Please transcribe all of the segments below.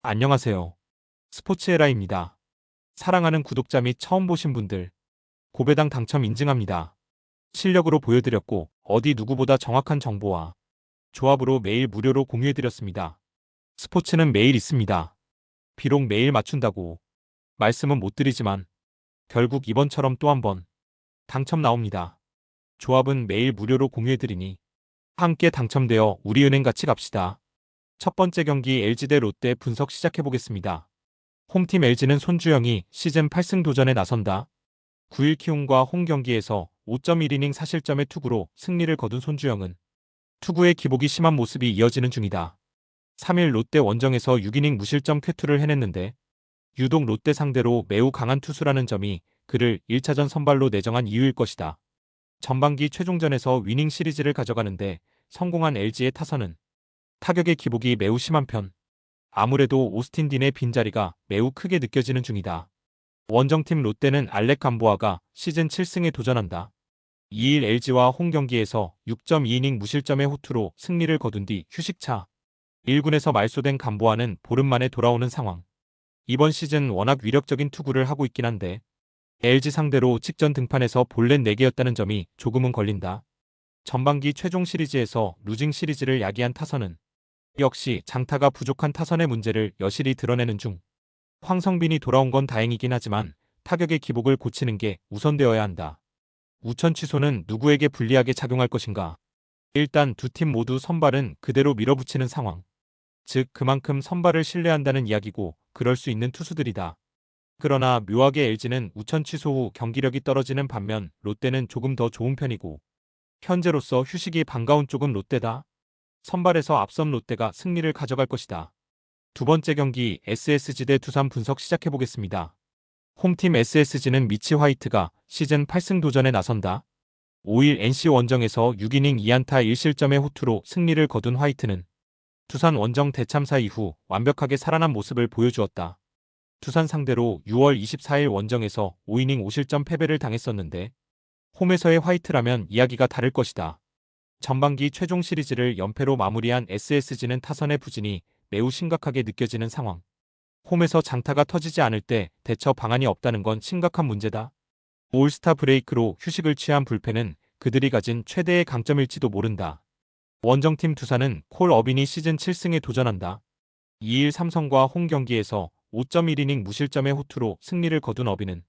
안녕하세요. 스포츠에라입니다. 사랑하는 구독자 및 처음 보신 분들, 고배당 당첨 인증합니다. 실력으로 보여드렸고, 어디 누구보다 정확한 정보와 조합으로 매일 무료로 공유해드렸습니다. 스포츠는 매일 있습니다. 비록 매일 맞춘다고 말씀은 못 드리지만, 결국 이번처럼 또 한 번 당첨 나옵니다. 조합은 매일 무료로 공유해드리니, 함께 당첨되어 우리은행 같이 갑시다. 첫 번째 경기 LG 대 롯데 분석 시작해보겠습니다. 홈팀 LG는 손주영이 시즌 8승 도전에 나선다. 9일 키움과 홈 경기에서 5.1이닝 사실점의 투구로 승리를 거둔 손주영은 투구의 기복이 심한 모습이 이어지는 중이다. 3일 롯데 원정에서 6이닝 무실점 쾌투를 해냈는데 유독 롯데 상대로 매우 강한 투수라는 점이 그를 1차전 선발로 내정한 이유일 것이다. 전반기 최종전에서 위닝 시리즈를 가져가는데 성공한 LG의 타선은 타격의 기복이 매우 심한 편. 아무래도 오스틴 딘의 빈자리가 매우 크게 느껴지는 중이다. 원정팀 롯데는 알렉 감보아가 시즌 7승에 도전한다. 2일 LG와 홈 경기에서 6.2이닝 무실점의 호투로 승리를 거둔 뒤 휴식차 1군에서 말소된 감보아는 보름 만에 돌아오는 상황. 이번 시즌 워낙 위력적인 투구를 하고 있긴 한데 LG 상대로 직전 등판에서 볼넷 4개였다는 점이 조금은 걸린다. 전반기 최종 시리즈에서 루징 시리즈를 야기한 타선은 역시 장타가 부족한 타선의 문제를 여실히 드러내는 중. 황성빈이 돌아온 건 다행이긴 하지만 타격의 기복을 고치는 게 우선되어야 한다. 우천 취소는 누구에게 불리하게 작용할 것인가? 일단 두 팀 모두 선발은 그대로 밀어붙이는 상황. 즉 그만큼 선발을 신뢰한다는 이야기고 그럴 수 있는 투수들이다. 그러나 묘하게 LG는 우천 취소 후 경기력이 떨어지는 반면 롯데는 조금 더 좋은 편이고 현재로서 휴식이 반가운 쪽은 롯데다. 선발에서 앞선 롯데가 승리를 가져갈 것이다. 두 번째 경기 SSG 대 두산 분석 시작해보겠습니다. 홈팀 SSG는 미치 화이트가 시즌 8승 도전에 나선다. 5일 NC 원정에서 6이닝 2안타 1실점의 호투로 승리를 거둔 화이트는 두산 원정 대참사 이후 완벽하게 살아난 모습을 보여주었다. 두산 상대로 6월 24일 원정에서 5이닝 5실점 패배를 당했었는데 홈에서의 화이트라면 이야기가 다를 것이다. 전반기 최종 시리즈를 연패로 마무리한 SSG는 타선의 부진이 매우 심각하게 느껴지는 상황. 홈에서 장타가 터지지 않을 때 대처 방안이 없다는 건 심각한 문제다. 올스타 브레이크로 휴식을 취한 불펜은 그들이 가진 최대의 강점일지도 모른다. 원정팀 두산은 콜 어빈이 시즌 7승에 도전한다. 2일 삼성과 홈 경기에서 5.1이닝 무실점의 호투로 승리를 거둔 어빈은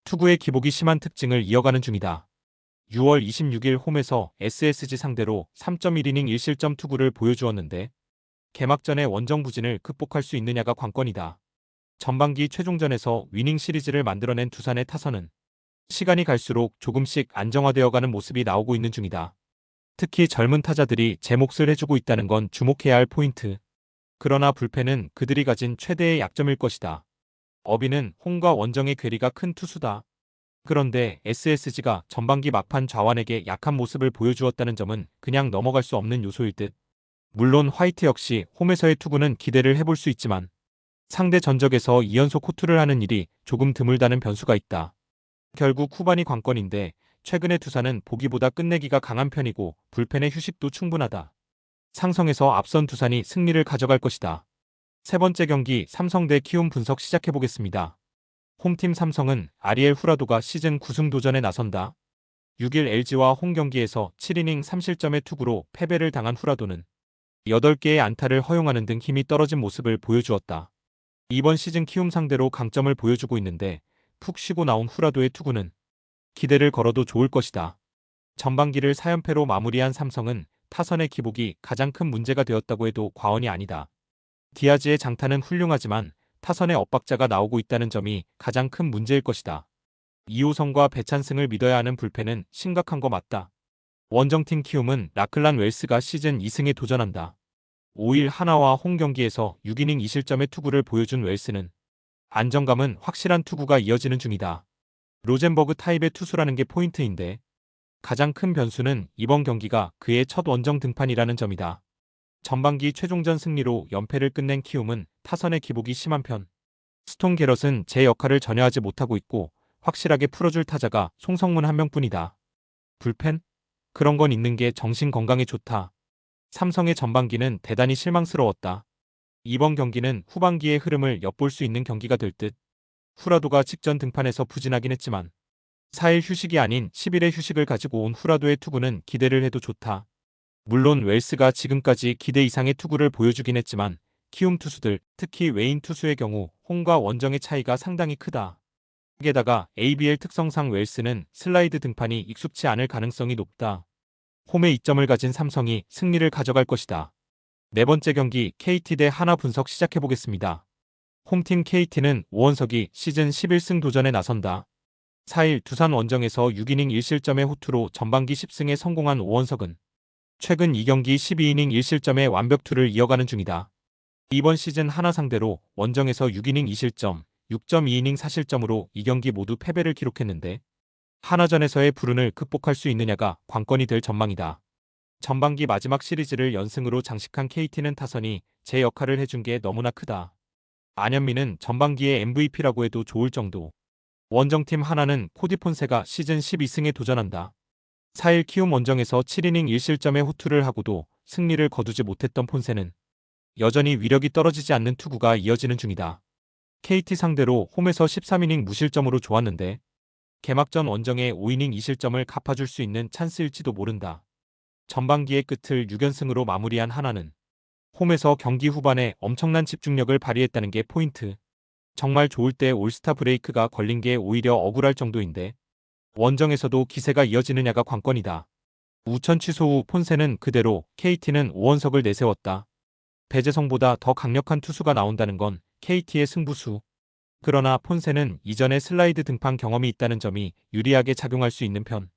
투구의 기복이 심한 특징을 이어가는 중이다. 6월 26일 홈에서 SSG 상대로 3.1이닝 1실점 투구를 보여주었는데 개막전의 원정 부진을 극복할 수 있느냐가 관건이다. 전반기 최종전에서 위닝 시리즈를 만들어낸 두산의 타선은 시간이 갈수록 조금씩 안정화되어가는 모습이 나오고 있는 중이다. 특히 젊은 타자들이 제 몫을 해주고 있다는 건 주목해야 할 포인트. 그러나 불펜은 그들이 가진 최대의 약점일 것이다. 어빈은 홈과 원정의 괴리가 큰 투수다. 그런데 SSG가 전반기 막판 좌완에게 약한 모습을 보여주었다는 점은 그냥 넘어갈 수 없는 요소일 듯. 물론 화이트 역시 홈에서의 투구는 기대를 해볼 수 있지만 상대 전적에서 2연속 호투를 하는 일이 조금 드물다는 변수가 있다. 결국 후반이 관건인데 최근의 두산은 보기보다 끝내기가 강한 편이고 불펜의 휴식도 충분하다. 상성에서 앞선 두산이 승리를 가져갈 것이다. 세 번째 경기 삼성 대 키움 분석 시작해보겠습니다. 홈팀 삼성은 아리엘 후라도가 시즌 9승 도전에 나선다. 6일 LG와 홈 경기에서 7이닝 3실점의 투구로 패배를 당한 후라도는 8개의 안타를 허용하는 등 힘이 떨어진 모습을 보여주었다. 이번 시즌 키움 상대로 강점을 보여주고 있는데 푹 쉬고 나온 후라도의 투구는 기대를 걸어도 좋을 것이다. 전반기를 4연패로 마무리한 삼성은 타선의 기복이 가장 큰 문제가 되었다고 해도 과언이 아니다. 디아즈의 장타는 훌륭하지만 타선의 엇박자가 나오고 있다는 점이 가장 큰 문제일 것이다. 이호성과 배찬승을 믿어야 하는 불펜은 심각한 거 맞다. 원정팀 키움은 라클란 웰스가 시즌 2승에 도전한다. 5일 하나와 홈 경기에서 6이닝 2실점의 투구를 보여준 웰스는 안정감은 확실한 투구가 이어지는 중이다. 로젠버그 타입의 투수라는 게 포인트인데 가장 큰 변수는 이번 경기가 그의 첫 원정 등판이라는 점이다. 전반기 최종전 승리로 연패를 끝낸 키움은 타선의 기복이 심한 편. 스톤 게럿은 제 역할을 전혀 하지 못하고 있고 확실하게 풀어줄 타자가 송성문 한 명뿐이다. 불펜? 그런 건 있는 게 정신 건강에 좋다. 삼성의 전반기는 대단히 실망스러웠다. 이번 경기는 후반기의 흐름을 엿볼 수 있는 경기가 될 듯. 후라도가 직전 등판에서 부진하긴 했지만 4일 휴식이 아닌 10일의 휴식을 가지고 온 후라도의 투구는 기대를 해도 좋다. 물론 웰스가 지금까지 기대 이상의 투구를 보여주긴 했지만 키움 투수들, 특히 외인 투수의 경우 홈과 원정의 차이가 상당히 크다. 게다가 ABL 특성상 웰스는 슬라이드 등판이 익숙치 않을 가능성이 높다. 홈에 이점을 가진 삼성이 승리를 가져갈 것이다. 네 번째 경기 KT 대 하나 분석 시작해보겠습니다. 홈팀 KT는 오원석이 시즌 11승 도전에 나선다. 4일 두산 원정에서 6이닝 1실점의 호투로 전반기 10승에 성공한 오원석은 최근 2경기 12이닝 1실점의 완벽투를 이어가는 중이다. 이번 시즌 하나 상대로 원정에서 6이닝 2실점, 6.2이닝 4실점으로 2경기 모두 패배를 기록했는데 하나전에서의 불운을 극복할 수 있느냐가 관건이 될 전망이다. 전반기 마지막 시리즈를 연승으로 장식한 KT는 타선이 제 역할을 해준 게 너무나 크다. 안현민은 전반기의 MVP라고 해도 좋을 정도. 원정팀 하나는 코디 폰세가 시즌 12승에 도전한다. 4일 키움 원정에서 7이닝 1실점의 호투를 하고도 승리를 거두지 못했던 폰세는 여전히 위력이 떨어지지 않는 투구가 이어지는 중이다. KT 상대로 홈에서 13이닝 무실점으로 좋았는데 개막전 원정의 5이닝 2실점을 갚아줄 수 있는 찬스일지도 모른다. 전반기의 끝을 6연승으로 마무리한 하나는 홈에서 경기 후반에 엄청난 집중력을 발휘했다는 게 포인트. 정말 좋을 때 올스타 브레이크가 걸린 게 오히려 억울할 정도인데 원정에서도 기세가 이어지느냐가 관건이다. 우천 취소 후 폰세는 그대로 KT는 오원석을 내세웠다. 배재성보다 더 강력한 투수가 나온다는 건 KT의 승부수. 그러나 폰세는 이전에 슬라이드 등판 경험이 있다는 점이 유리하게 작용할 수 있는 편.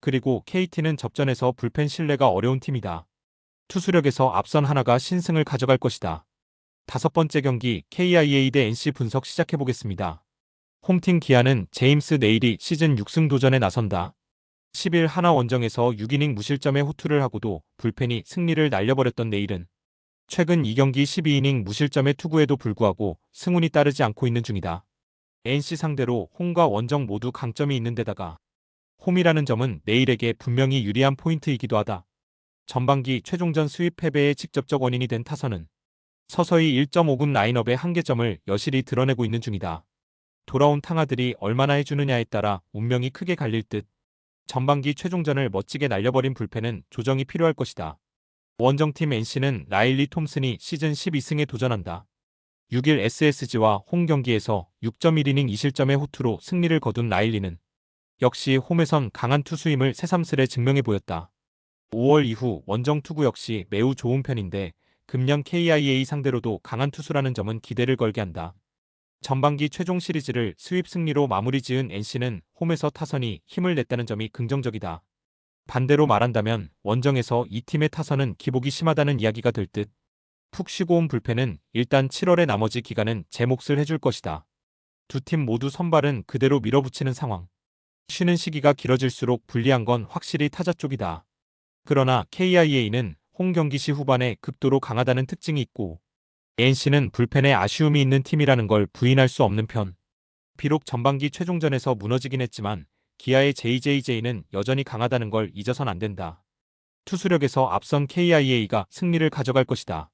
그리고 KT는 접전에서 불펜 신뢰가 어려운 팀이다. 투수력에서 앞선 하나가 신승을 가져갈 것이다. 다섯 번째 경기 KIA 대 NC 분석 시작해보겠습니다. 홈팀 기아는 제임스 네일이 시즌 6승 도전에 나선다. 10일 하나 원정에서 6이닝 무실점의 호투를 하고도 불펜이 승리를 날려버렸던 네일은 최근 2경기 12이닝 무실점의 투구에도 불구하고 승운이 따르지 않고 있는 중이다. NC 상대로 홈과 원정 모두 강점이 있는 데다가 홈이라는 점은 네일에게 분명히 유리한 포인트이기도 하다. 전반기 최종전 수입 패배의 직접적 원인이 된 타선은 서서히 1.5급 라인업의 한계점을 여실히 드러내고 있는 중이다. 돌아온 탕아들이 얼마나 해주느냐에 따라 운명이 크게 갈릴 듯. 전반기 최종전을 멋지게 날려버린 불펜은 조정이 필요할 것이다. 원정팀 NC는 라일리 톰슨이 시즌 12승에 도전한다. 6일 SSG와 홈 경기에서 6.1이닝 2실점의 호투로 승리를 거둔 라일리는 역시 홈에선 강한 투수임을 새삼스레 증명해 보였다. 5월 이후 원정 투구 역시 매우 좋은 편인데 금년 KIA 상대로도 강한 투수라는 점은 기대를 걸게 한다. 전반기 최종 시리즈를 스윕 승리로 마무리 지은 NC는 홈에서 타선이 힘을 냈다는 점이 긍정적이다. 반대로 말한다면 원정에서 이 팀의 타선은 기복이 심하다는 이야기가 될 듯. 푹 쉬고 온 불펜은 일단 7월의 나머지 기간은 제 몫을 해줄 것이다. 두 팀 모두 선발은 그대로 밀어붙이는 상황. 쉬는 시기가 길어질수록 불리한 건 확실히 타자 쪽이다. 그러나 KIA는 홈 경기 시 후반에 극도로 강하다는 특징이 있고 NC는 불펜에 아쉬움이 있는 팀이라는 걸 부인할 수 없는 편. 비록 전반기 최종전에서 무너지긴 했지만 기아의 JJJ는 여전히 강하다는 걸 잊어선 안 된다. 투수력에서 앞선 KIA가 승리를 가져갈 것이다.